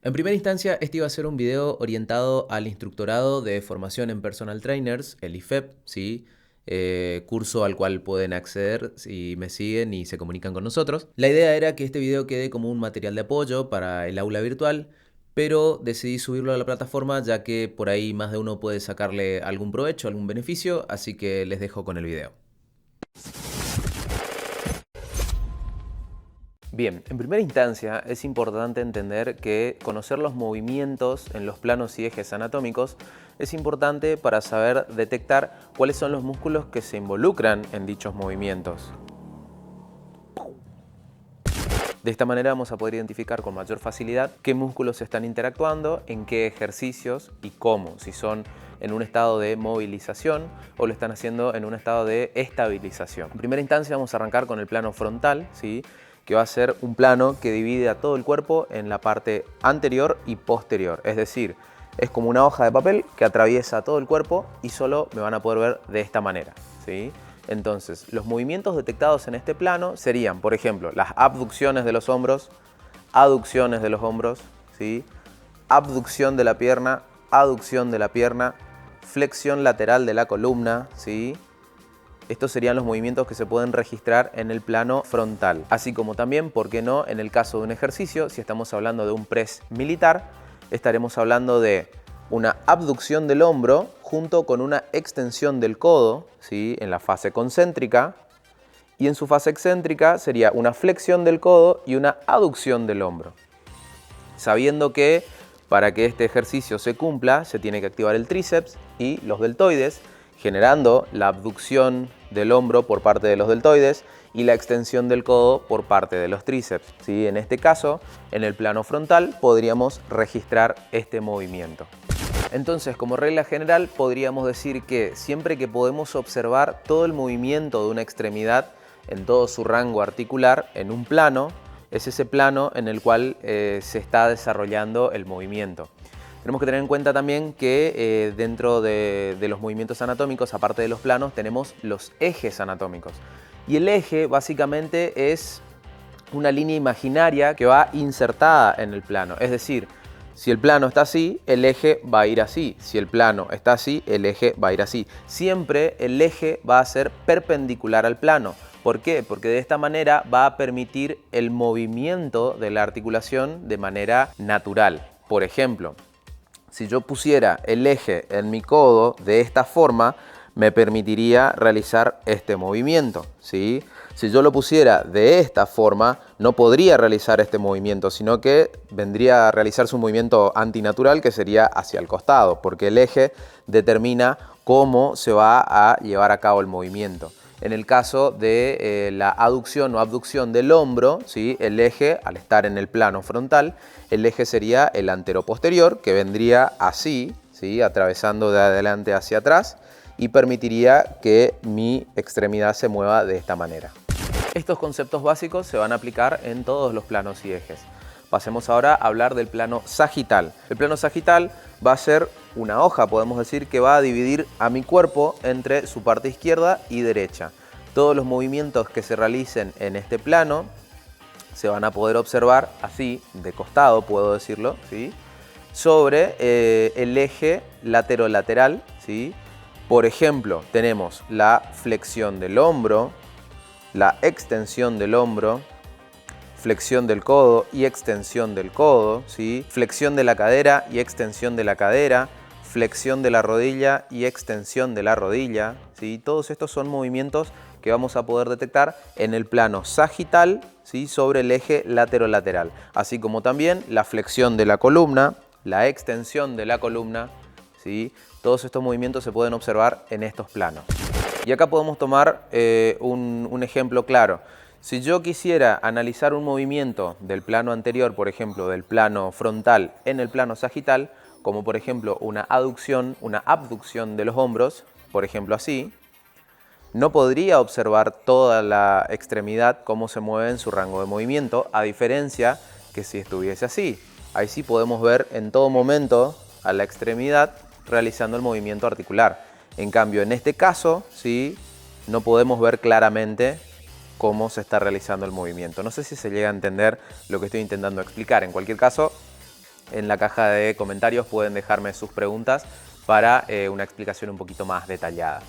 En primera instancia, este iba a ser un video orientado al instructorado de formación en personal trainers, el IFEP, ¿sí? Curso al cual pueden acceder si me siguen y se comunican con nosotros. La idea era que este video quede como un material de apoyo para el aula virtual, pero decidí subirlo a la plataforma ya que por ahí más de uno puede sacarle algún provecho, algún beneficio, así que les dejo con el video. Bien, en primera instancia es importante entender que conocer los movimientos en los planos y ejes anatómicos es importante para saber detectar cuáles son los músculos que se involucran en dichos movimientos. De esta manera vamos a poder identificar con mayor facilidad qué músculos están interactuando, en qué ejercicios y cómo, si son en un estado de movilización o lo están haciendo en un estado de estabilización. En primera instancia vamos a arrancar con el plano frontal, ¿sí? Que va a ser un plano que divide a todo el cuerpo en la parte anterior y posterior. Es decir, es como una hoja de papel que atraviesa todo el cuerpo y solo me van a poder ver de esta manera, ¿sí? Entonces, los movimientos detectados en este plano serían, por ejemplo, las abducciones de los hombros, aducciones de los hombros, ¿sí? Abducción de la pierna, aducción de la pierna, flexión lateral de la columna, ¿sí? Estos serían los movimientos que se pueden registrar en el plano frontal. Así como también, ¿por qué no?, en el caso de un ejercicio, si estamos hablando de un press militar, estaremos hablando de una abducción del hombro junto con una extensión del codo, ¿sí?, en la fase concéntrica, y en su fase excéntrica sería una flexión del codo y una aducción del hombro. Sabiendo que para que este ejercicio se cumpla, se tiene que activar el tríceps y los deltoides, generando la abducción del hombro por parte de los deltoides y la extensión del codo por parte de los tríceps, ¿sí? En este caso, en el plano frontal, podríamos registrar este movimiento. Entonces, como regla general, podríamos decir que siempre que podemos observar todo el movimiento de una extremidad en todo su rango articular en un plano, es ese plano en el cual se está desarrollando el movimiento. Tenemos que tener en cuenta también que dentro de los movimientos anatómicos, aparte de los planos, tenemos los ejes anatómicos. Y el eje básicamente es una línea imaginaria que va insertada en el plano. Es decir, si el plano está así, el eje va a ir así. Si el plano está así, el eje va a ir así. Siempre el eje va a ser perpendicular al plano. ¿Por qué? Porque de esta manera va a permitir el movimiento de la articulación de manera natural. Por ejemplo, si yo pusiera el eje en mi codo de esta forma, me permitiría realizar este movimiento, ¿sí? Si yo lo pusiera de esta forma, no podría realizar este movimiento, sino que vendría a realizarse un movimiento antinatural que sería hacia el costado, porque el eje determina cómo se va a llevar a cabo el movimiento. En el caso de la aducción o abducción del hombro, ¿sí?, el eje, al estar en el plano frontal, el eje sería el anteroposterior, que vendría así, ¿sí?, atravesando de adelante hacia atrás, y permitiría que mi extremidad se mueva de esta manera. Estos conceptos básicos se van a aplicar en todos los planos y ejes. Pasemos ahora a hablar del plano sagital. El plano sagital va a ser una hoja, podemos decir, que va a dividir a mi cuerpo entre su parte izquierda y derecha. Todos los movimientos que se realicen en este plano se van a poder observar así, de costado, puedo decirlo, ¿sí?, sobre el eje lateral, ¿sí? Por ejemplo, tenemos la flexión del hombro, la extensión del hombro, flexión del codo y extensión del codo, ¿sí?, flexión de la cadera y extensión de la cadera, flexión de la rodilla y extensión de la rodilla, ¿sí? Todos estos son movimientos que vamos a poder detectar en el plano sagital, ¿sí?, sobre el eje lateral, así como también la flexión de la columna, la extensión de la columna, ¿sí? Todos estos movimientos se pueden observar en estos planos. Y acá podemos tomar un ejemplo claro. Si yo quisiera analizar un movimiento del plano anterior, por ejemplo, del plano frontal en el plano sagital, como por ejemplo una aducción, una abducción de los hombros, por ejemplo así, no podría observar toda la extremidad cómo se mueve en su rango de movimiento, a diferencia que si estuviese así. Ahí sí podemos ver en todo momento a la extremidad realizando el movimiento articular. En cambio, en este caso, ¿sí?, no podemos ver claramente cómo se está realizando el movimiento. No sé si se llega a entender lo que estoy intentando explicar. En cualquier caso, en la caja de comentarios pueden dejarme sus preguntas para una explicación un poquito más detallada.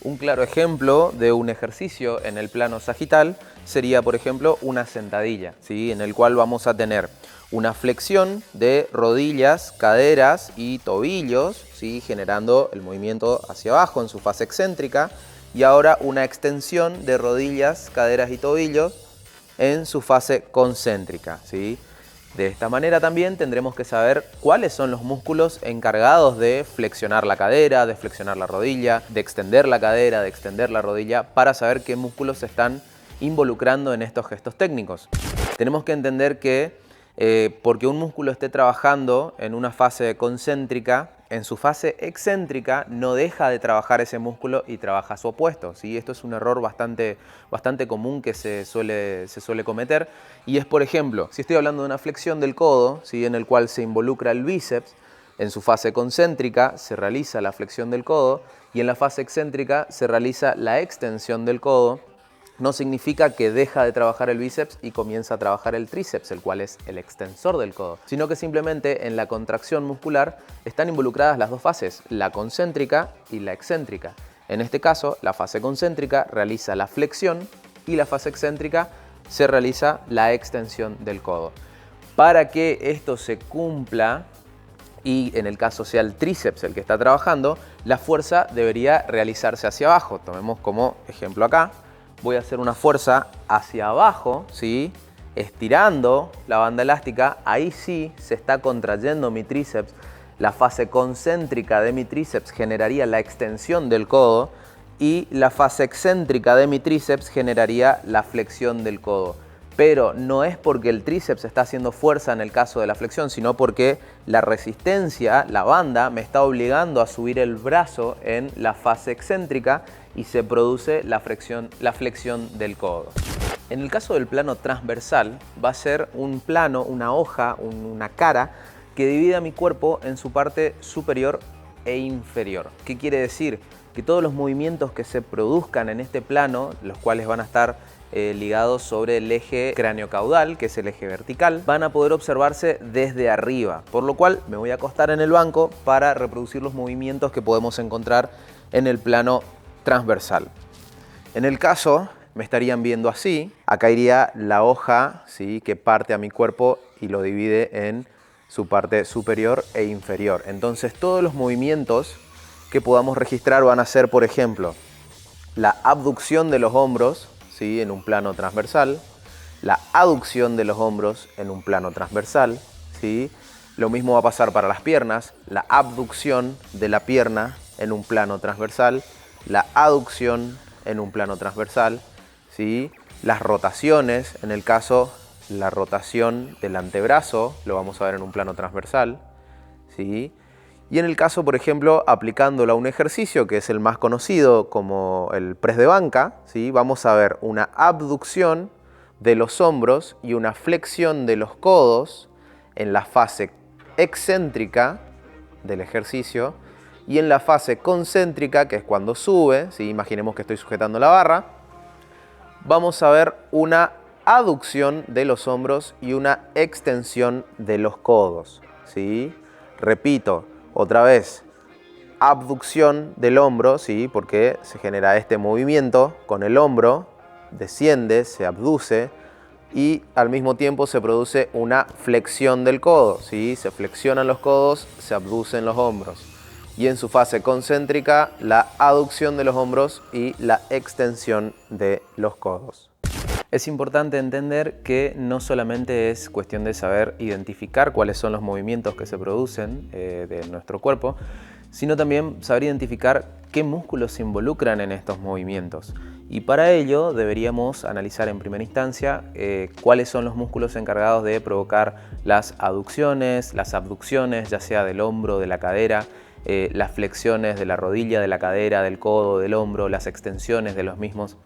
Un claro ejemplo de un ejercicio en el plano sagital sería, por ejemplo, una sentadilla, ¿sí? En el cual vamos a tener una flexión de rodillas, caderas y tobillos, ¿sí? Generando el movimiento hacia abajo en su fase excéntrica, y ahora una extensión de rodillas, caderas y tobillos en su fase concéntrica, ¿sí? De esta manera también tendremos que saber cuáles son los músculos encargados de flexionar la cadera, de flexionar la rodilla, de extender la cadera, de extender la rodilla, para saber qué músculos se están involucrando en estos gestos técnicos. Tenemos que entender que porque un músculo esté trabajando en una fase concéntrica, en su fase excéntrica no deja de trabajar ese músculo y trabaja su opuesto, ¿sí? Esto es un error bastante común que se suele cometer, y es, por ejemplo, si estoy hablando de una flexión del codo, ¿sí? En el cual se involucra el bíceps, en su fase concéntrica se realiza la flexión del codo y en la fase excéntrica se realiza la extensión del codo. No significa que deja de trabajar el bíceps y comienza a trabajar el tríceps, el cual es el extensor del codo, sino que simplemente en la contracción muscular están involucradas las dos fases, la concéntrica y la excéntrica. En este caso, la fase concéntrica realiza la flexión y la fase excéntrica se realiza la extensión del codo. Para que esto se cumpla, y en el caso sea el tríceps el que está trabajando, la fuerza debería realizarse hacia abajo. Tomemos como ejemplo acá. Voy a hacer una fuerza hacia abajo, ¿sí? Estirando la banda elástica. Ahí sí se está contrayendo mi tríceps. La fase concéntrica de mi tríceps generaría la extensión del codo y la fase excéntrica de mi tríceps generaría la flexión del codo. Pero no es porque el tríceps está haciendo fuerza en el caso de la flexión, sino porque la resistencia, la banda, me está obligando a subir el brazo en la fase excéntrica y se produce la flexión del codo. En el caso del plano transversal, va a ser un plano, una hoja, una cara que divida mi cuerpo en su parte superior e inferior. ¿Qué quiere decir? Que todos los movimientos que se produzcan en este plano, los cuales van a estar ligados sobre el eje cráneo-caudal, que es el eje vertical, van a poder observarse desde arriba, por lo cual me voy a acostar en el banco para reproducir los movimientos que podemos encontrar en el plano transversal. En el caso, me estarían viendo así. Acá iría la hoja, ¿sí? Que parte a mi cuerpo y lo divide en su parte superior e inferior. Entonces todos los movimientos que podamos registrar van a ser, por ejemplo, la abducción de los hombros, ¿sí? En un plano transversal, la aducción de los hombros en un plano transversal, ¿sí? Lo mismo va a pasar para las piernas, la abducción de la pierna en un plano transversal, la aducción en un plano transversal, ¿sí? Las rotaciones, en el caso, la rotación del antebrazo, lo vamos a ver en un plano transversal, ¿sí? Y en el caso, por ejemplo, aplicándolo a un ejercicio que es el más conocido como el press de banca, ¿sí? Vamos a ver una abducción de los hombros y una flexión de los codos en la fase excéntrica del ejercicio y en la fase concéntrica, que es cuando sube, ¿sí? Imaginemos que estoy sujetando la barra, vamos a ver una aducción de los hombros y una extensión de los codos, ¿sí? Repito, otra vez, abducción del hombro, ¿sí? Porque se genera este movimiento con el hombro, desciende, se abduce y al mismo tiempo se produce una flexión del codo, ¿sí? Se flexionan los codos, se abducen los hombros. Y en su fase concéntrica, la aducción de los hombros y la extensión de los codos. Es importante entender que no solamente es cuestión de saber identificar cuáles son los movimientos que se producen de nuestro cuerpo, sino también saber identificar qué músculos se involucran en estos movimientos. Y para ello deberíamos analizar en primera instancia cuáles son los músculos encargados de provocar las aducciones, las abducciones, ya sea del hombro, de la cadera, las flexiones de la rodilla, de la cadera, del codo, del hombro, las extensiones de los mismos.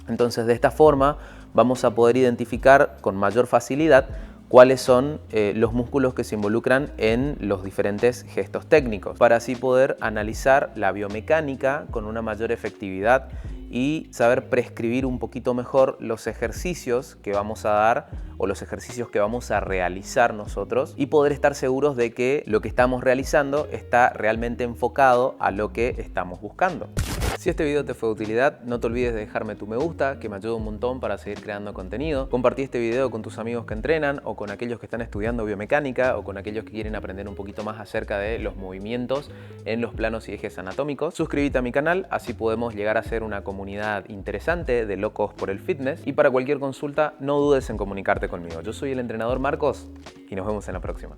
Entonces, de esta forma vamos a poder identificar con mayor facilidad cuáles son los músculos que se involucran en los diferentes gestos técnicos, para así poder analizar la biomecánica con una mayor efectividad y saber prescribir un poquito mejor los ejercicios que vamos a dar o los ejercicios que vamos a realizar nosotros y poder estar seguros de que lo que estamos realizando está realmente enfocado a lo que estamos buscando. Si este video te fue de utilidad, no te olvides de dejarme tu me gusta, que me ayuda un montón para seguir creando contenido. Compartí este video con tus amigos que entrenan o con aquellos que están estudiando biomecánica o con aquellos que quieren aprender un poquito más acerca de los movimientos en los planos y ejes anatómicos. Suscríbete a mi canal, así podemos llegar a ser una comunidad interesante de locos por el fitness. Y para cualquier consulta, no dudes en comunicarte conmigo. Yo soy el entrenador Marcos y nos vemos en la próxima.